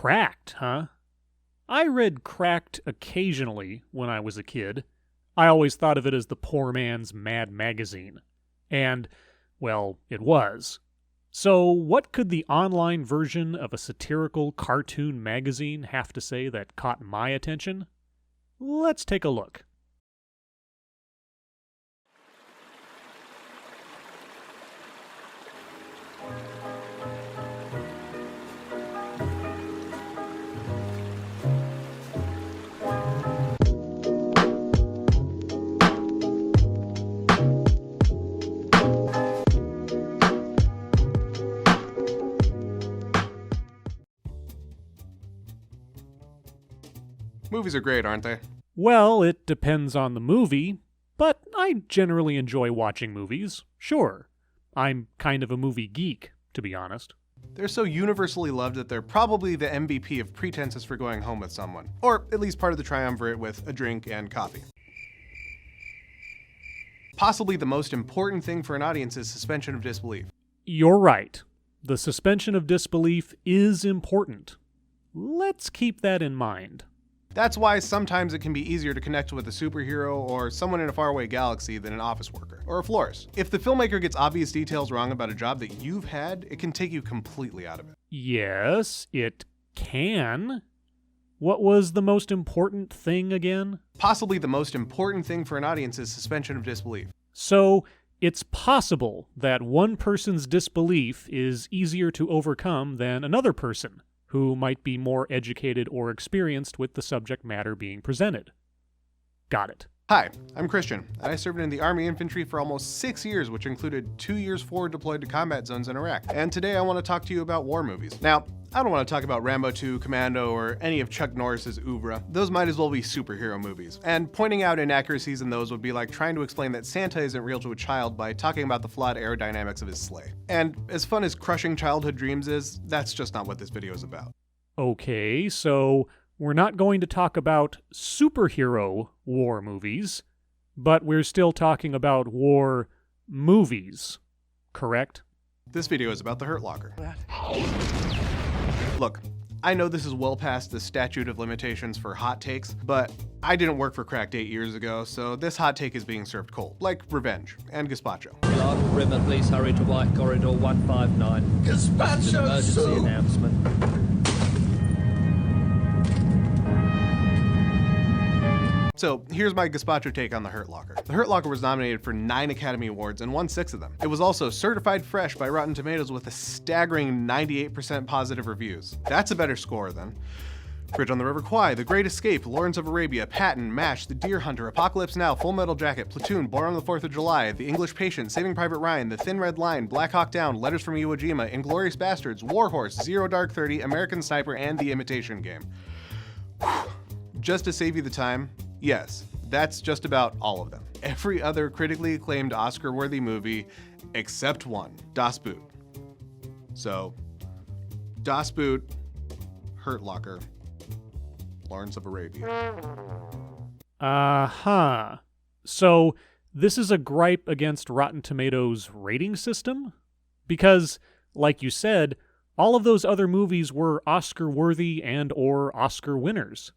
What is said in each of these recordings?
Cracked, huh? I read Cracked occasionally when I was a kid. I always thought of it as the poor man's Mad Magazine. And, well, it was. So what could the online version of a satirical cartoon magazine have to say that caught my attention? Let's take a look. Movies are great, aren't they? Well, it depends on the movie, but I generally enjoy watching movies, sure. I'm kind of a movie geek, to be honest. They're so universally loved that they're probably the MVP of pretenses for going home with someone, or at least part of the triumvirate with a drink and coffee. Possibly the most important thing for an audience is suspension of disbelief. You're right. The suspension of disbelief is important. Let's keep that in mind. That's why sometimes it can be easier to connect with a superhero or someone in a faraway galaxy than an office worker or a florist. If the filmmaker gets obvious details wrong about a job that you've had, it can take you completely out of it. Yes, it can. What was the most important thing again? Possibly the most important thing for an audience is suspension of disbelief. So, it's possible that one person's disbelief is easier to overcome than another person who might be more educated or experienced with the subject matter being presented. Got it. Hi, I'm Christian, and I served in the Army Infantry for almost 6 years, which included 2 years forward deployed to combat zones in Iraq. And today I want to talk to you about war movies. Now, I don't want to talk about Rambo 2, Commando, or any of Chuck Norris's oeuvre. Those might as well be superhero movies. And pointing out inaccuracies in those would be like trying to explain that Santa isn't real to a child by talking about the flawed aerodynamics of his sleigh. And as fun as crushing childhood dreams is, that's just not what this video is about. Okay, so we're not going to talk about superhero war movies, but we're still talking about war movies, correct? This video is about The Hurt Locker. Look, I know this is well past the statute of limitations for hot takes, but I didn't work for Cracked 8 years ago, so this hot take is being served cold, like revenge and gazpacho. River, please hurry to White Corridor 159. Gazpacho Emergency soup! announcement. So here's my gazpacho take on The Hurt Locker. The Hurt Locker was nominated for 9 Academy Awards and won 6 of them. It was also certified fresh by Rotten Tomatoes with a staggering 98% positive reviews. That's a better score than Bridge on the River Kwai, The Great Escape, Lawrence of Arabia, Patton, MASH, The Deer Hunter, Apocalypse Now, Full Metal Jacket, Platoon, Born on the 4th of July, The English Patient, Saving Private Ryan, The Thin Red Line, Black Hawk Down, Letters from Iwo Jima, Inglourious Bastards, War Horse, Zero Dark 30, American Sniper, and The Imitation Game. Just to save you the time, yes, that's just about all of them. Every other critically acclaimed Oscar-worthy movie except one, Das Boot. So, Das Boot, Hurt Locker, Lawrence of Arabia. Uh-huh. So, this is a gripe against Rotten Tomatoes' rating system? Because, like you said, all of those other movies were Oscar-worthy and/or Oscar winners.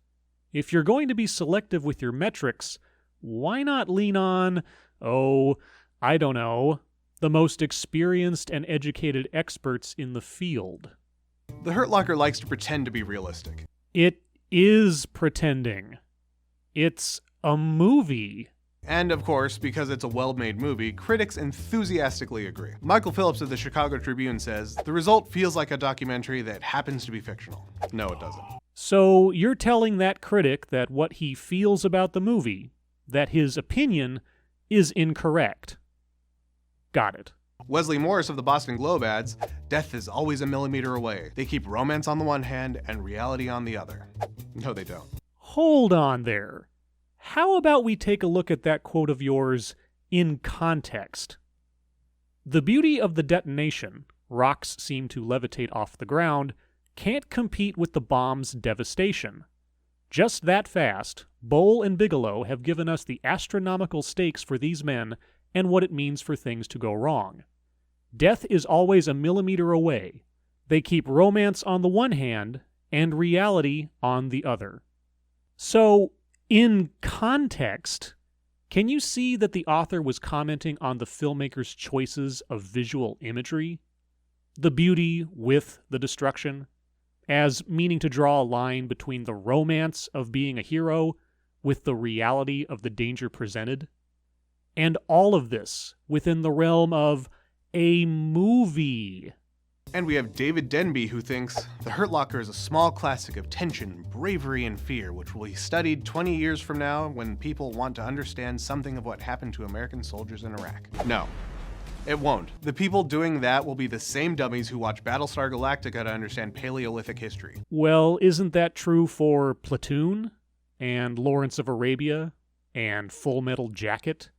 If you're going to be selective with your metrics, why not lean on, I don't know, the most experienced and educated experts in the field? The Hurt Locker likes to pretend to be realistic. It is pretending. It's a movie. And of course, because it's a well-made movie, critics enthusiastically agree. Michael Phillips of the Chicago Tribune says, "The result feels like a documentary that happens to be fictional." No, it doesn't. So you're telling that critic that what he feels about the movie, that his opinion, is incorrect. Got it. Wesley Morris of the Boston Globe adds, "Death is always a millimeter away. They keep romance on the one hand and reality on the other." No, they don't. Hold on there. How about we take a look at that quote of yours in context? The beauty of the detonation, rocks seem to levitate off the ground, can't compete with the bomb's devastation. Just that fast, Bowl and Bigelow have given us the astronomical stakes for these men and what it means for things to go wrong. Death is always a millimeter away. They keep romance on the one hand and reality on the other. So, in context, can you see that the author was commenting on the filmmaker's choices of visual imagery? The beauty with the destruction, as meaning to draw a line between the romance of being a hero with the reality of the danger presented? And all of this within the realm of a movie. And we have David Denby, who thinks The Hurt Locker is a small classic of tension, bravery, and fear, which will be studied 20 years from now when people want to understand something of what happened to American soldiers in Iraq. No, it won't. The people doing that will be the same dummies who watch Battlestar Galactica to understand Paleolithic history. Well, isn't that true for Platoon and Lawrence of Arabia and Full Metal Jacket?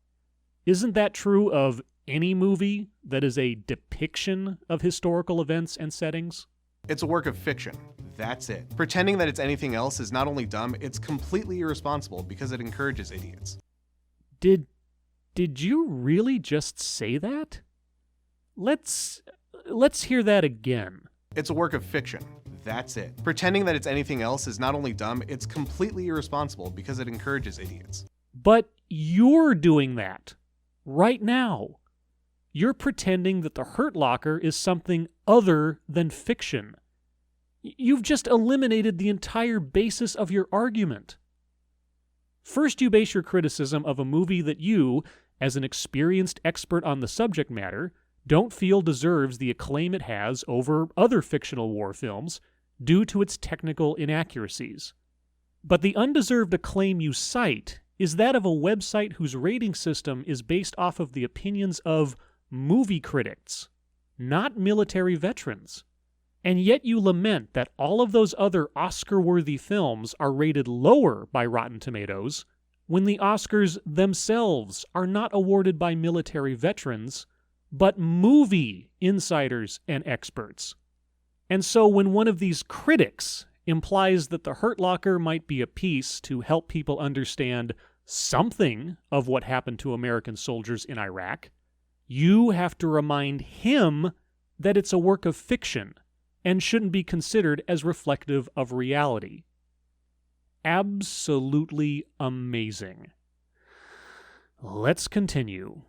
Isn't that true of any movie that is a depiction of historical events and settings? It's a work of fiction. That's it. Pretending that it's anything else is not only dumb, it's completely irresponsible because it encourages idiots. Did you really just say that? Let's hear that again. It's a work of fiction. That's it. Pretending that it's anything else is not only dumb, it's completely irresponsible because it encourages idiots. But you're doing that right now. You're pretending that The Hurt Locker is something other than fiction. You've just eliminated the entire basis of your argument. First, you base your criticism of a movie that you, as an experienced expert on the subject matter, don't feel deserves the acclaim it has over other fictional war films due to its technical inaccuracies. But the undeserved acclaim you cite is that of a website whose rating system is based off of the opinions of movie critics, not military veterans. And yet you lament that all of those other Oscar-worthy films are rated lower by Rotten Tomatoes when the Oscars themselves are not awarded by military veterans, but movie insiders and experts. And so when one of these critics implies that The Hurt Locker might be a piece to help people understand something of what happened to American soldiers in Iraq, you have to remind him that it's a work of fiction and shouldn't be considered as reflective of reality. Absolutely amazing. Let's continue.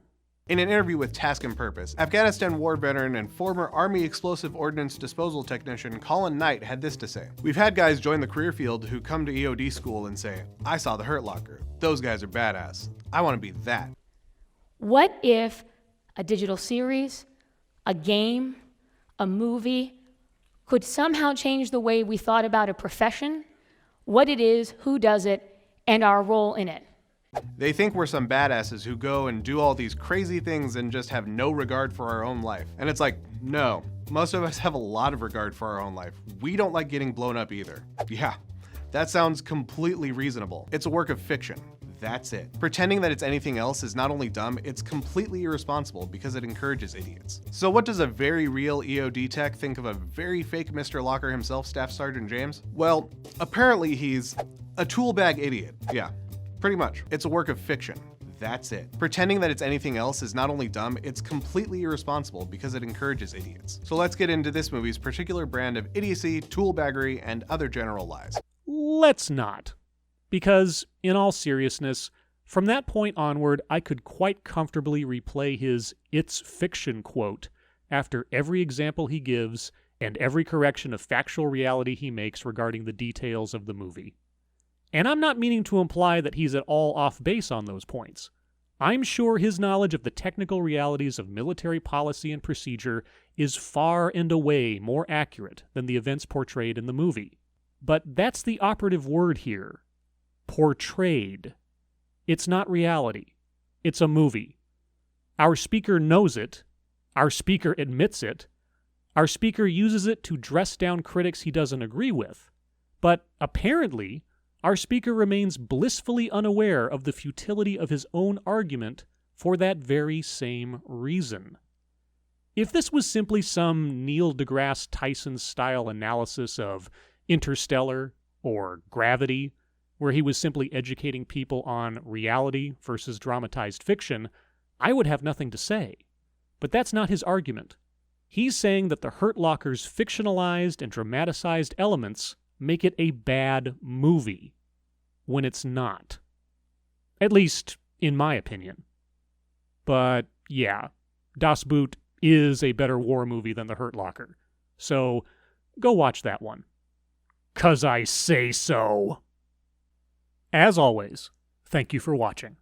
In an interview with Task and Purpose, Afghanistan war veteran and former Army Explosive Ordnance Disposal Technician Colin Knight had this to say. We've had guys join the career field who come to EOD school and say, I saw The Hurt Locker. Those guys are badass. I want to be that. What if a digital series, a game, a movie could somehow change the way we thought about a profession, what it is, who does it, and our role in it? They think we're some badasses who go and do all these crazy things and just have no regard for our own life. And it's like, no, most of us have a lot of regard for our own life. We don't like getting blown up either. Yeah, that sounds completely reasonable. It's a work of fiction. That's it. Pretending that it's anything else is not only dumb, it's completely irresponsible because it encourages idiots. So what does a very real EOD tech think of a very fake Mr. Locker himself, Staff Sergeant James? Well, apparently he's a tool bag idiot. Yeah. Pretty much. It's a work of fiction. That's it. Pretending that it's anything else is not only dumb, it's completely irresponsible because it encourages idiots. So let's get into this movie's particular brand of idiocy, toolbaggery, and other general lies. Let's not. Because, in all seriousness, from that point onward, I could quite comfortably replay his "it's fiction" quote after every example he gives and every correction of factual reality he makes regarding the details of the movie. And I'm not meaning to imply that he's at all off base on those points. I'm sure his knowledge of the technical realities of military policy and procedure is far and away more accurate than the events portrayed in the movie. But that's the operative word here. Portrayed. It's not reality. It's a movie. Our speaker knows it. Our speaker admits it. Our speaker uses it to dress down critics he doesn't agree with. But apparently, our speaker remains blissfully unaware of the futility of his own argument for that very same reason. If this was simply some Neil deGrasse Tyson-style analysis of Interstellar or Gravity, where he was simply educating people on reality versus dramatized fiction, I would have nothing to say. But that's not his argument. He's saying that The Hurt Locker's fictionalized and dramatized elements make it a bad movie when it's not. At least, in my opinion. But, yeah, Das Boot is a better war movie than The Hurt Locker. So, go watch that one. 'Cause I say so. As always, thank you for watching.